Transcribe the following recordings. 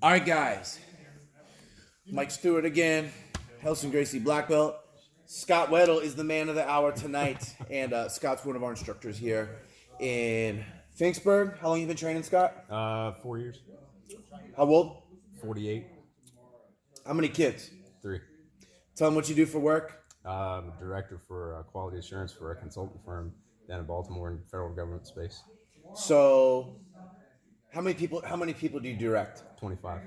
All right, guys. Mike Stewart again. Helson Gracie black belt. Scott Weddle is the man of the hour tonight, and Scott's one of our instructors here in Finksburg. How long you been training, Scott? 4 years. How old? 48. How many kids? 3. Tell them what you do for work. I'm a director for quality assurance for a consultant firm down in Baltimore in federal government space. So, how many people do you direct? 25.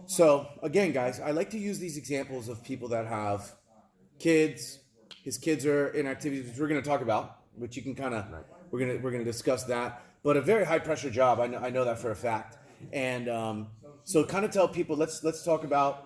So, again, guys, I like to use these examples of people that have kids. His kids are in activities which we're going to talk about, which you can kind of we're going to discuss that. But a very high pressure job. I know that for a fact. And so, kind of tell people. Let's talk about.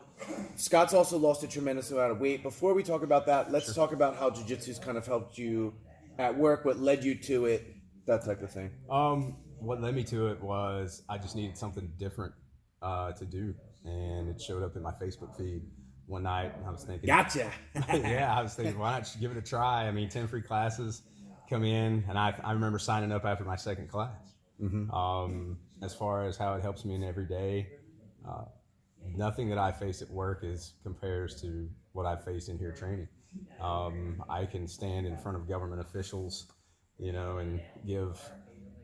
Scott's also lost a tremendous amount of weight. Before we talk about that, let's talk about how jiu-jitsu's kind of helped you at work, what led you to it, that type of thing. What led me to it was I just needed something different to do, and it showed up in my Facebook feed one night, and I was thinking, Gotcha. yeah, I was thinking, why not just give it a try? I mean, 10 free classes come in, and I remember signing up after my second class. Mm-hmm. As far as how it helps me in every day, nothing that I face at work compares to what I face in here training. I can stand in front of government officials, and give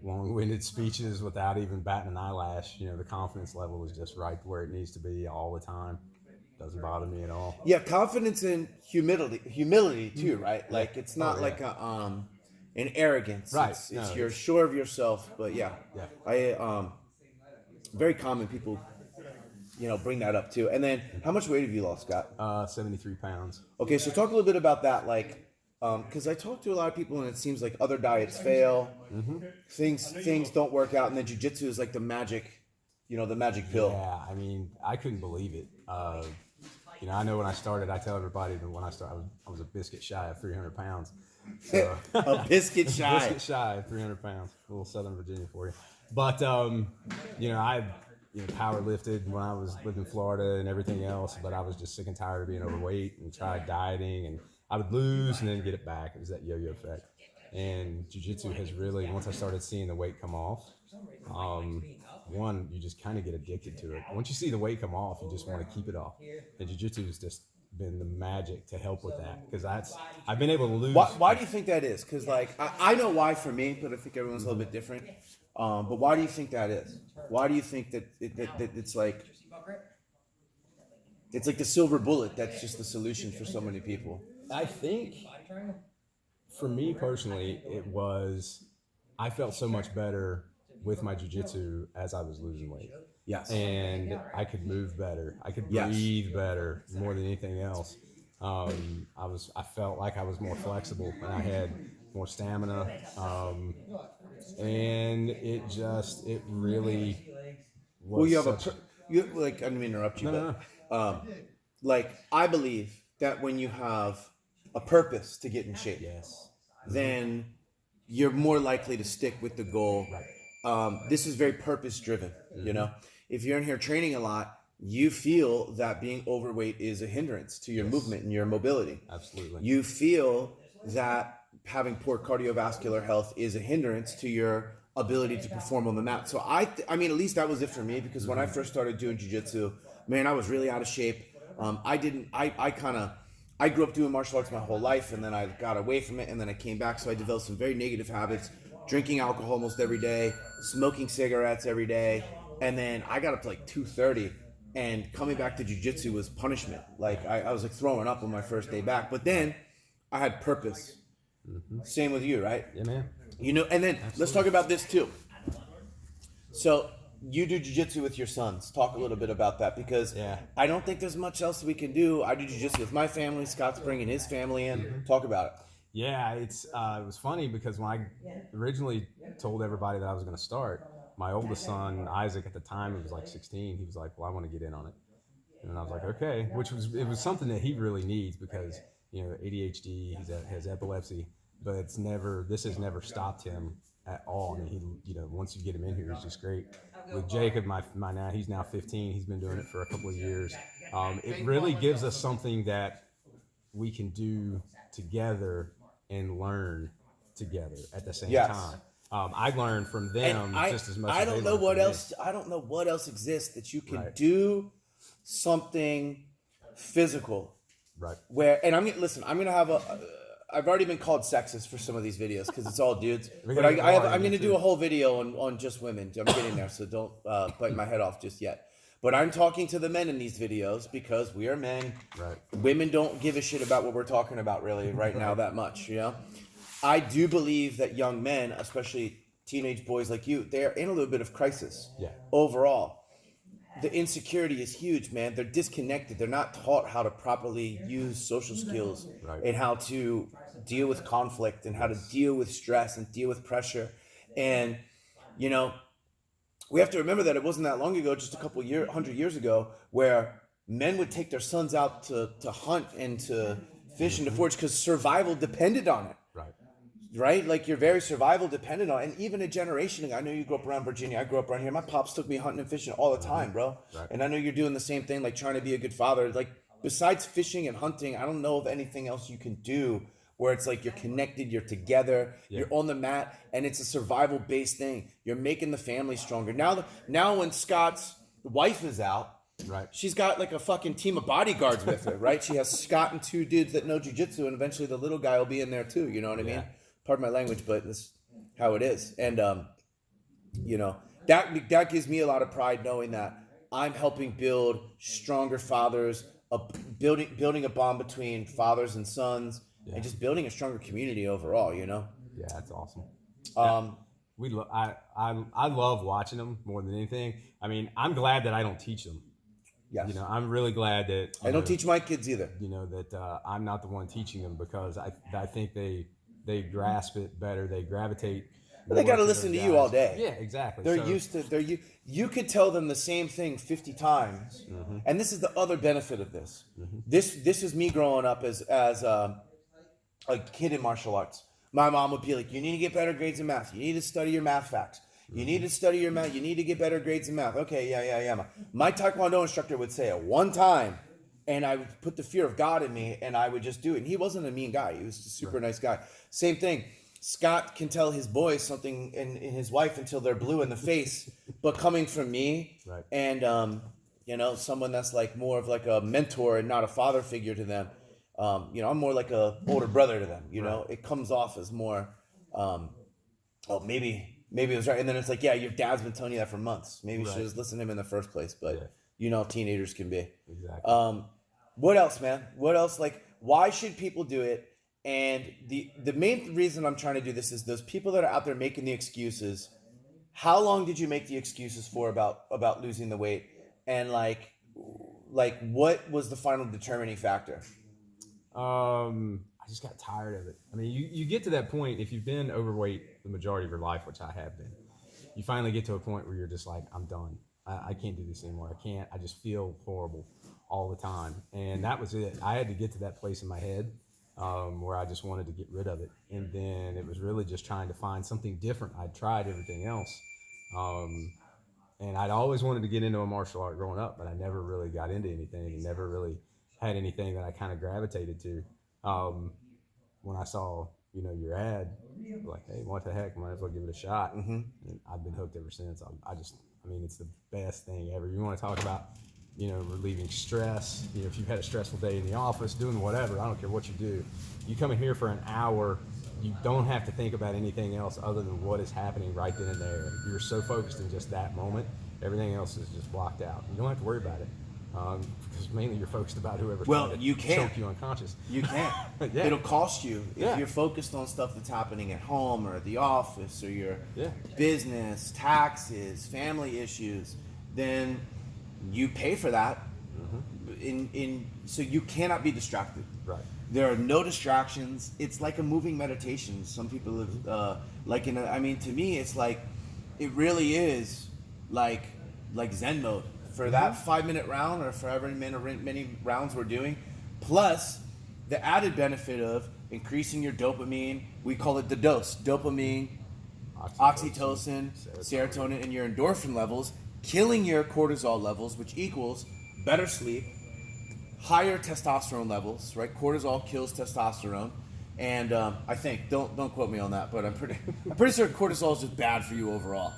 long-winded speeches without even batting an eyelash. The confidence level is just right where it needs to be all the time. Doesn't bother me at all. Yeah, confidence and humility too, right? Like it's not like an arrogance. Right. It's you're sure of yourself, but yeah. Very common people bring that up too. And then, how much weight have you lost, Scott? 73 pounds. Okay, so talk a little bit about that, because I talk to a lot of people, and it seems like other diets fail, things don't work out, and then jiu-jitsu is like the magic pill. Yeah, I mean, I couldn't believe it. I know when I started, I tell everybody that when I started, I was a biscuit shy of 300 pounds. So, a biscuit shy. Biscuit shy of 300 pounds. A little Southern Virginia for you. But, I power lifted when I was living in Florida and everything else, but I was just sick and tired of being overweight and tried dieting, and I would lose and then get it back. It was that yo-yo effect. And jiu-jitsu has really, once I started seeing the weight come off, one, you just kind of get addicted to it. Once you see the weight come off, you just want to keep it off. And jiu-jitsu has just been the magic to help with that, because I've been able to lose. Why do you think that is? Because I know why for me, but I think everyone's a little bit different. But why do you think that is? Why do you think that it's like the silver bullet that's just the solution for so many people? I think for me personally, I felt so much better with my jiu-jitsu as I was losing weight. Yes. And I could move better. I could breathe better more than anything else. I felt like I was more flexible, and I had more stamina. And it really was. Well, you have I didn't mean to interrupt you, No. I believe that when you have a purpose to get in shape, then you're more likely to stick with the goal. Right. This is very purpose driven. If you're in here training a lot, you feel that being overweight is a hindrance to your movement and your mobility. Absolutely. You feel that having poor cardiovascular health is a hindrance to your ability to perform on the mat. So I mean, at least that was it for me, because when I first started doing jiu-jitsu, man, I was really out of shape. I grew up doing martial arts my whole life, and then I got away from it, and then I came back. So I developed some very negative habits, drinking alcohol almost every day, smoking cigarettes every day. And then I got up to 230, and coming back to jiu-jitsu was punishment. I was throwing up on my first day back, but then I had purpose. Same with you, right? Yeah, man. And then let's talk about this too. So you do jiu-jitsu with your sons. Talk a little bit about that, because I don't think there's much else we can do. I do jiu-jitsu with my family. Scott's bringing his family in. Talk about it. Yeah, it was funny, because when I originally told everybody that I was going to start, my oldest son, Isaac, at the time, he was 16. He was like, well, I want to get in on it. And I was like, okay, it was something that he really needs, because, ADHD, he has epilepsy, but this has never stopped him at all. I mean, once you get him in here, he's just great. With Jacob, he's now 15. He's been doing it for a couple of years. It really gives us something that we can do together and learn together at the same time. I learned from them just as much. I as don't they know learned what from else. I don't know what else exists that you can Right. do something physical. Right. Where, and listen. I'm gonna have a. I've already been called sexist for some of these videos because it's all dudes. But I'm gonna do a whole video on just women. I'm getting there, so don't bite my head off just yet. But I'm talking to the men in these videos because we are men. Right. Women don't give a shit about what we're talking about really right now that much, you know? I do believe that young men, especially teenage boys like you, they're in a little bit of crisis. Yeah. Overall. The insecurity is huge, man. They're disconnected. They're not taught how to properly use social skills Right. and how to deal with conflict and how to deal with stress and deal with pressure. And, you know, we have to remember that it wasn't that long ago, just a couple 100 years ago, where men would take their sons out to hunt and to fish and to forage because survival depended on it. Right. Right? Like your very survival depended on it. And even a generation ago, I know you grew up around Virginia. I grew up around here. My pops took me hunting and fishing all the time, bro. Right. And I know you're doing the same thing, like trying to be a good father. Like besides fishing and hunting, I don't know of anything else you can do where it's like you're connected, you're together, you're on the mat, and it's a survival-based thing. You're making the family stronger. Now when Scott's wife is out, Right. she's got like a fucking team of bodyguards with her, right? She has Scott and 2 dudes that know jiu-jitsu, and eventually the little guy will be in there too, you know what I mean? Pardon my language, but that's how it is. And, you know, that gives me a lot of pride knowing that I'm helping build stronger fathers, building a bond between fathers and sons, and just building a stronger community overall, you know? Yeah, that's awesome. I love watching them more than anything. I mean, I'm glad that I don't teach them. Yes. You know, I'm really glad that I don't teach my kids either. You know that I'm not the one teaching them because I think they grasp it better. They gravitate. But they got to listen to you all day. Yeah, exactly. They're used to. You could tell them the same thing 50 times, and this is the other benefit of this. This is me growing up as a kid in martial arts. My mom would be like, "You need to get better grades in math. You need to study your math facts. You need to study your math. You need to get better grades in math." Okay, yeah. My Taekwondo instructor would say it one time, and I would put the fear of God in me, and I would just do it. And he wasn't a mean guy. He was a super nice guy. Same thing. Scott can tell his boys something in his wife until they're blue in the face, but coming from me and you know, someone that's like more of like a mentor and not a father figure to them. You know, I'm more like a older brother to them. You know, it comes off as more. Maybe it was right, and then it's like, yeah, your dad's been telling you that for months. Maybe you should just listen to him in the first place. But you know, teenagers can be. Exactly. What else, man? What else? Like, why should people do it? And the main reason I'm trying to do this is those people that are out there making the excuses. How long did you make the excuses for about losing the weight? And like what was the final determining factor? I just got tired of it. I mean, you get to that point if you've been overweight the majority of your life, which I have been. You finally get to a point where you're just like, I'm done. I can't do this anymore. I just feel horrible all the time. And that was it. I had to get to that place in my head where I just wanted to get rid of it. And then it was really just trying to find something different. I'd tried everything else. And I'd always wanted to get into a martial art growing up, but I never really got into anything and never really had anything that I kind of gravitated to. When I saw, you know, your ad, like, hey, what the heck, might as well give it a shot. And I've been hooked ever since. I mean, it's the best thing ever. You want to talk about, you know, relieving stress. You know, if you've had a stressful day in the office, doing whatever, I don't care what you do. You come in here for an hour, you don't have to think about anything else other than what is happening right then and there. You're so focused in just that moment, everything else is just blocked out. You don't have to worry about it. Because mainly you're focused about whoever's trying to choke you unconscious. You can't. It'll cost you. If you're focused on stuff that's happening at home or at the office or your business, taxes, family issues, then you pay for that. So you cannot be distracted. Right. There are no distractions. It's like a moving meditation. Some people have, to me, it's like, it really is like Zen mode. For that 5-minute round or for however many rounds we're doing, plus the added benefit of increasing your dopamine, we call it the dose, dopamine, oxytocin, serotonin, and your endorphin levels, killing your cortisol levels, which equals better sleep, higher testosterone levels, right? Cortisol kills testosterone, And I think don't quote me on that, but I'm pretty sure cortisol is just bad for you overall.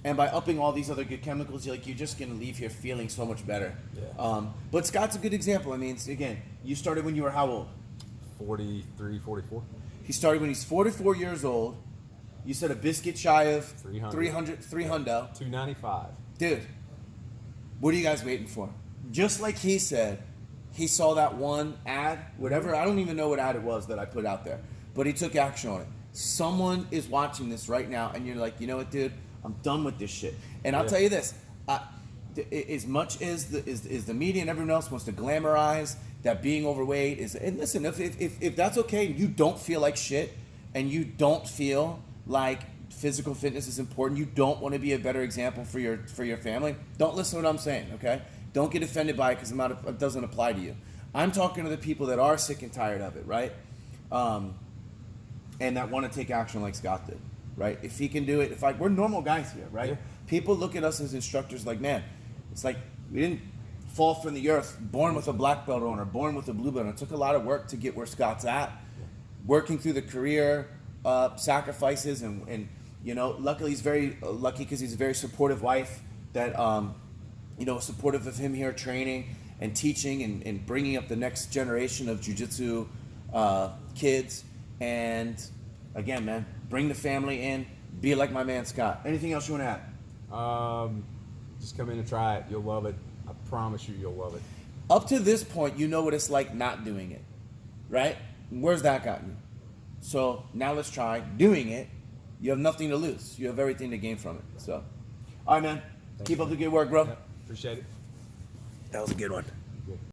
And by upping all these other good chemicals, you're just gonna leave here feeling so much better. Yeah. But Scott's a good example. I mean, again, you started when you were how old? 43, 44. He started when he's 44 years old. You said a biscuit shy of 300. 295. Dude, what are you guys waiting for? Just like he said, he saw that one ad, whatever. I don't even know what ad it was that I put out there, but he took action on it. Someone is watching this right now, and you're like, you know what, dude? I'm done with this shit. And I'll tell you this: as much as the media and everyone else wants to glamorize that being overweight is, and listen, if that's okay, and you don't feel like shit, and you don't feel like physical fitness is important, you don't want to be a better example for your family, don't listen to what I'm saying, okay? Don't get offended by it because it doesn't apply to you. I'm talking to the people that are sick and tired of it, right? And that want to take action like Scott did, right? If he can do it, we're normal guys here, right? Yeah. People look at us as instructors like, man, it's like we didn't fall from the earth, born with a black belt on or born with a blue belt. It took a lot of work to get where Scott's at, working through the career sacrifices, and luckily he's very lucky because he's a very supportive wife that supportive of him here training and teaching and bringing up the next generation of jiu-jitsu kids. And again, man, bring the family in, be like my man Scott. Anything else you want to add? Just come in and try it. You'll love it. I promise you'll love it. Up to this point, you know what it's like not doing it, right? Where's that gotten you? So now let's try doing it. You have nothing to lose. You have everything to gain from it. So, all right, man. Keep up the good work, bro. Yep. Appreciate it. That was a good one.